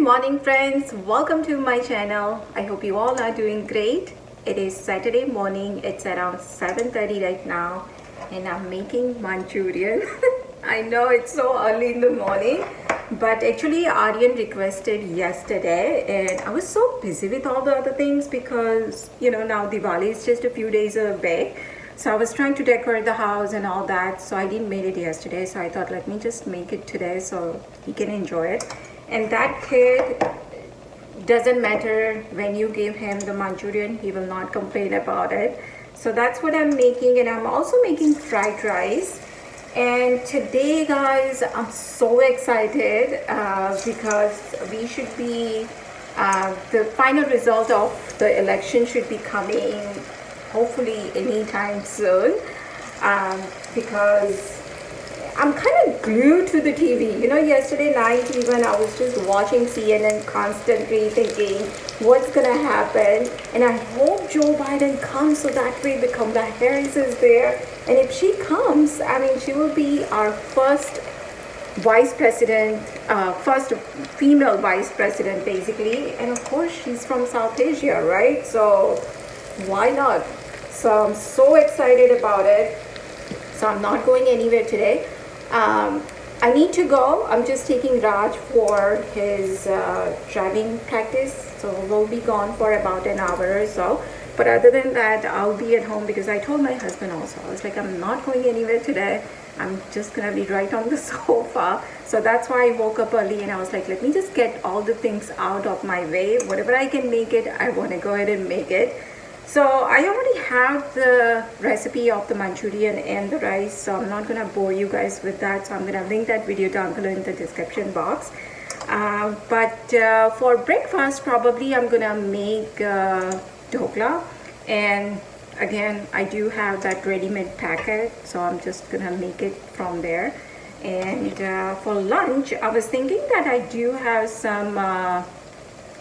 morning friends, welcome to my channel. I hope you all are doing great. It is Saturday morning. It's around 7:30 right now and I'm making Manchurian. I know it's so early in the morning, but actually Aryan requested yesterday and I was so busy with all the other things because now Diwali is just a few days away. So I was trying to decorate the house and all that, so I didn't make it yesterday, so I thought let me just make it today so he can enjoy it. And that kid, doesn't matter when you give him the Manchurian, he will not complain about it. So that's what I'm making, and I'm also making fried rice. And today guys, I'm so excited because we should be the final result of the election should be coming hopefully anytime soon, because I'm kind of glued to the TV. Yesterday night even I was just watching CNN constantly thinking what's gonna happen, and I hope Joe Biden comes so that way the Kamala Harris is there. And if she comes, I mean, she will be our first vice president, first female vice president basically. And of course she's from South Asia, right? So why not? So I'm so excited about it. So I'm not going anywhere today. I need to go. I'm just taking Raj for his driving practice, so we'll be gone for about an hour or so. But other than that, I'll be at home because I told my husband also, I was like, I'm not going anywhere today. I'm just gonna be right on the sofa. So that's why I woke up early and I was like, let me just get all the things out of my way. Whatever I can make it, I want to go ahead and make it. So I already have the recipe of the Manchurian and the rice, so I'm not gonna bore you guys with that. So I'm gonna link that video down below in the description box. But for breakfast, probably I'm gonna make dhokla, and again I do have that ready-made packet, so I'm just gonna make it from there. And for lunch, I was thinking that I do have some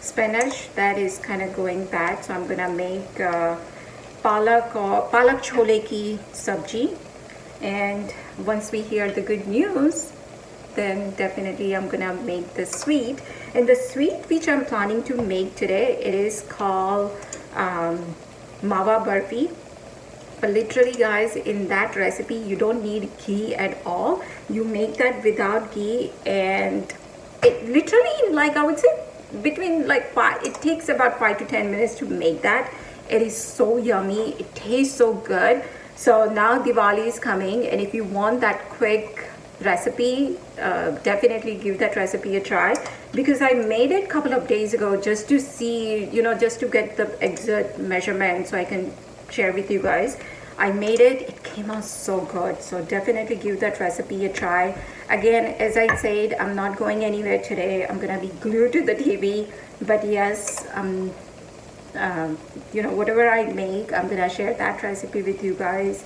spinach that is kind of going bad, so I'm gonna make palak chole ki sabji. And once we hear the good news, then definitely I'm gonna make the sweet. And the sweet which I'm planning to make today, it is called mawa barfi. But literally guys, in that recipe you don't need ghee at all. You make that without ghee, and it literally, like I would say, between it takes about 5 to 10 minutes to make that. It is so yummy, it tastes so good. So now Diwali is coming, and if you want that quick recipe, definitely give that recipe a try, because I made it a couple of days ago just to see, just to get the exact measurement so I can share with you guys. I made it, it came out so good. So definitely give that recipe a try. Again, as I said, I'm not going anywhere today. I'm gonna be glued to the TV, but yes, whatever I make, I'm gonna share that recipe with you guys.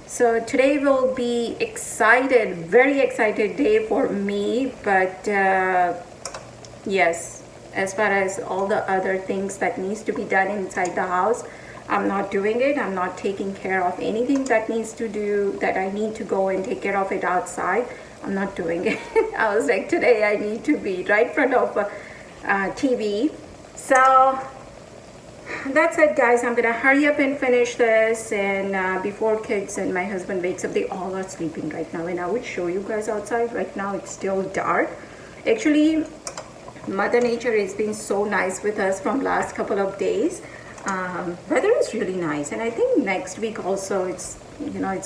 So today will be very excited day for me. But yes, as far as all the other things that needs to be done inside the house, I'm not doing it. I'm not taking care of anything that I need to go and take care of it outside. I'm not doing it. I was like, today I need to be right in front of TV. So that's it guys. I'm gonna hurry up and finish this, and before kids and my husband wakes up, they all are sleeping right now, and I would show you guys outside. Right now it's still dark. Actually, Mother Nature has been so nice with us from last couple of days. Weather is really nice, and I think next week also it's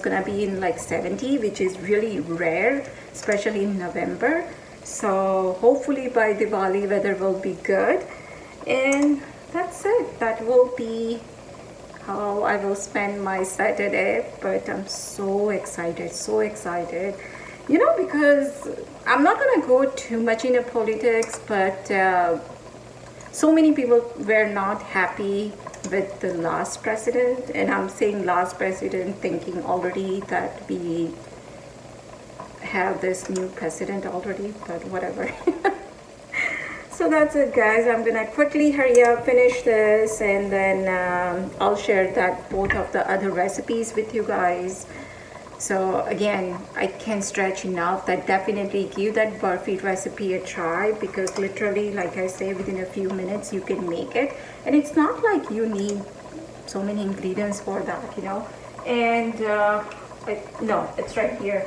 gonna be in like 70, which is really rare, especially in November. So hopefully by Diwali weather will be good, and that's it. That will be how I will spend my Saturday. But I'm so excited, because I'm not gonna go too much into politics, but so many people were not happy with the last president, and I'm saying last president thinking already that we have this new president already, but whatever. So that's it guys. I'm gonna quickly hurry up, finish this, and then I'll share that both of the other recipes with you guys. So again, I can't stretch enough that definitely give that barfi recipe a try, because literally, like I say, within a few minutes you can make it. And it's not like you need so many ingredients for that, you know. And no, it's right here.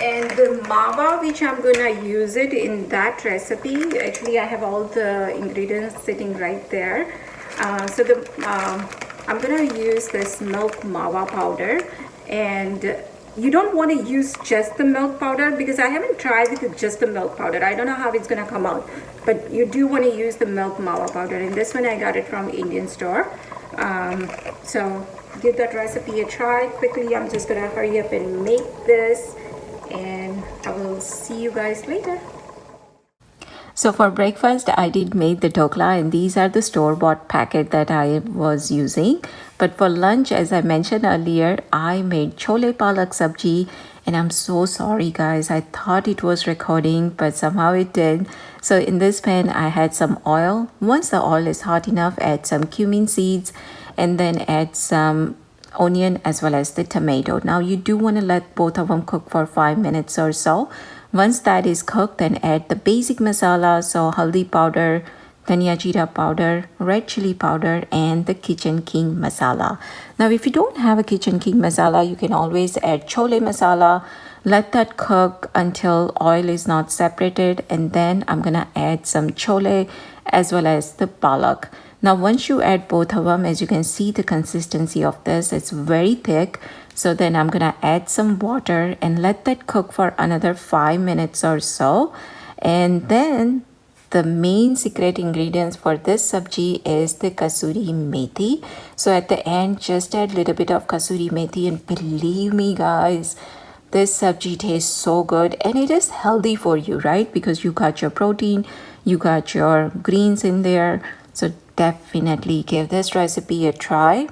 And the mawa which I'm gonna use it in that recipe, actually I have all the ingredients sitting right there. I'm gonna use this milk mawa powder, and you don't want to use just the milk powder, because I haven't tried with just the milk powder. I don't know how it's gonna come out, but you do want to use the milk mawa powder. And this one I got it from Indian store. So give that recipe a try quickly. I'm just gonna hurry up and make this, and I will see you guys later. So for breakfast, I did make the dokla, and these are the store-bought packet that I was using. But for lunch, as I mentioned earlier, I made chole palak sabji, and I'm so sorry guys. I thought it was recording, but somehow it did. So in this pan, I had some oil. Once the oil is hot enough, add some cumin seeds, and then add some onion as well as the tomato. Now you do want to let both of them cook for 5 minutes or so. Once that is cooked, then add the basic masala, so haldi powder, dhania jeera powder, red chili powder, and the Kitchen King masala. Now if you don't have a Kitchen King masala, you can always add chole masala. Let that cook until oil is not separated, and then I'm gonna add some chole as well as the palak. Now once you add both of them, as you can see the consistency of this, it's very thick. So then I'm gonna add some water and let that cook for another 5 minutes or so. And then the main secret ingredients for this sabji is the kasuri methi. So at the end, just add a little bit of kasuri methi, and believe me guys, this sabji tastes so good, and it is healthy for you, right? Because you got your protein, you got your greens in there. So definitely give this recipe a try.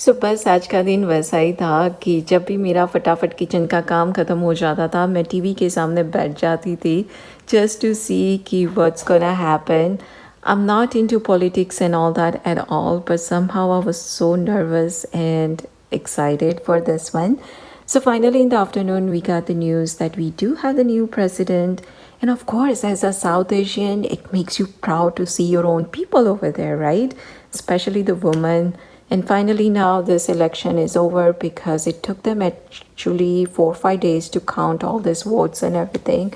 सो बस आज का दिन वैसा ही था कि जब भी मेरा फटाफट किचन का काम ख़त्म हो जाता था, मैं टीवी के सामने बैठ जाती थी just to see कि what's gonna happen. I'm not into politics and all that at all, but somehow I was so nervous and excited for this one. So finally in the afternoon, we got the news that we do have the new president. And of course, as a South Asian, it makes you proud to see your own people over there, right? Especially the women. And finally now this election is over, because it took them actually 4 or 5 days to count all these votes and everything.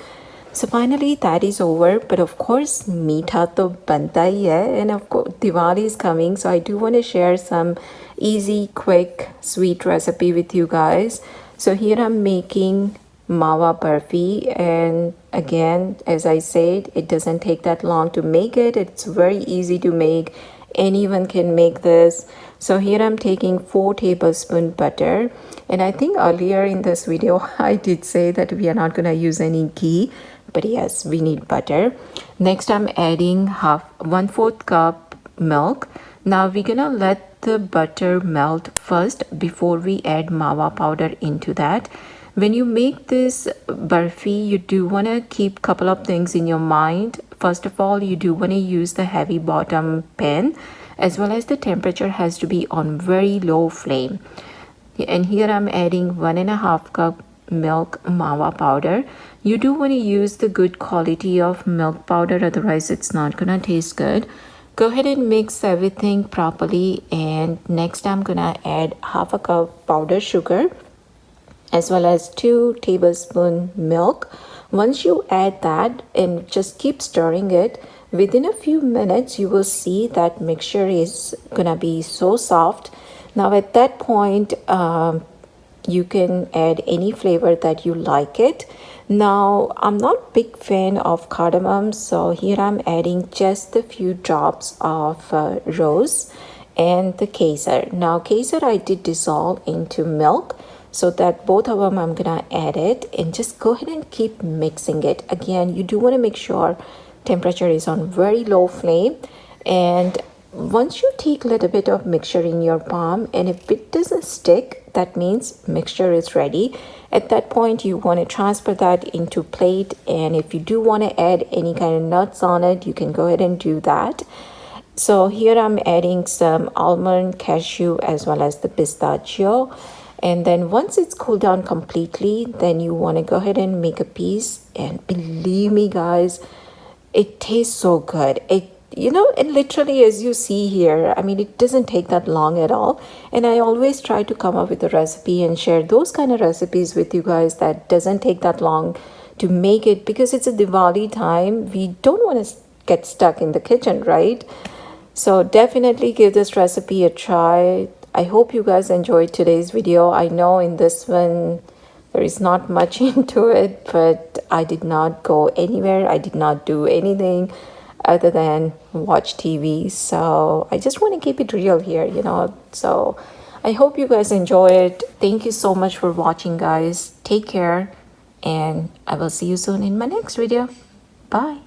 So finally that is over. But of course, meetha to banta hi hai, and of course Diwali is coming. So I do want to share some easy, quick, sweet recipe with you guys. So here I'm making mawa barfi, and again, as I said, it doesn't take that long to make it. It's very easy to make. Anyone can make this. So here I'm taking 4 tablespoons butter, and I think earlier in this video I did say that we are not going to use any ghee, but yes, we need butter. Next I'm adding 1/4 cup milk. Now we're gonna let the butter melt first before we add mawa powder into that. When you make this barfi, you do want to keep a couple of things in your mind. First of all, you do want to use the heavy bottom pan, as well as the temperature has to be on very low flame. And here I'm adding 1.5 cup milk mawa powder. You do want to use the good quality of milk powder, otherwise it's not gonna taste good. Go ahead and mix everything properly, and next I'm gonna add 1/2 cup powdered sugar, as well as 2 tablespoons milk. Once you add that and just keep stirring it, within a few minutes you will see that mixture is gonna be so soft. Now at that point, you can add any flavor that you like it. Now I'm not big fan of cardamom, so here I'm adding just a few drops of rose and the kesar. Now kesar I did dissolve into milk, so that both of them I'm gonna add it, and just go ahead and keep mixing it. Again, you do want to make sure temperature is on very low flame. And once you take a little bit of mixture in your palm, and if it doesn't stick, that means mixture is ready. At that point you want to transfer that into plate, and if you do want to add any kind of nuts on it, you can go ahead and do that. So here I'm adding some almond, cashew, as well as the pistachio. And then once it's cooled down completely, then you want to go ahead and make a piece. And believe me, guys, it tastes so good. And literally, as you see here, I mean, it doesn't take that long at all. And I always try to come up with a recipe and share those kind of recipes with you guys that doesn't take that long to make it, because it's a Diwali time. We don't want to get stuck in the kitchen, right? So definitely give this recipe a try. I hope you guys enjoyed today's video. I know in this one there is not much into it, but I did not go anywhere. I did not do anything other than watch TV. So I just want to keep it real here. So I hope you guys enjoy it. Thank you so much for watching, guys. Take care, and I will see you soon in my next video. Bye.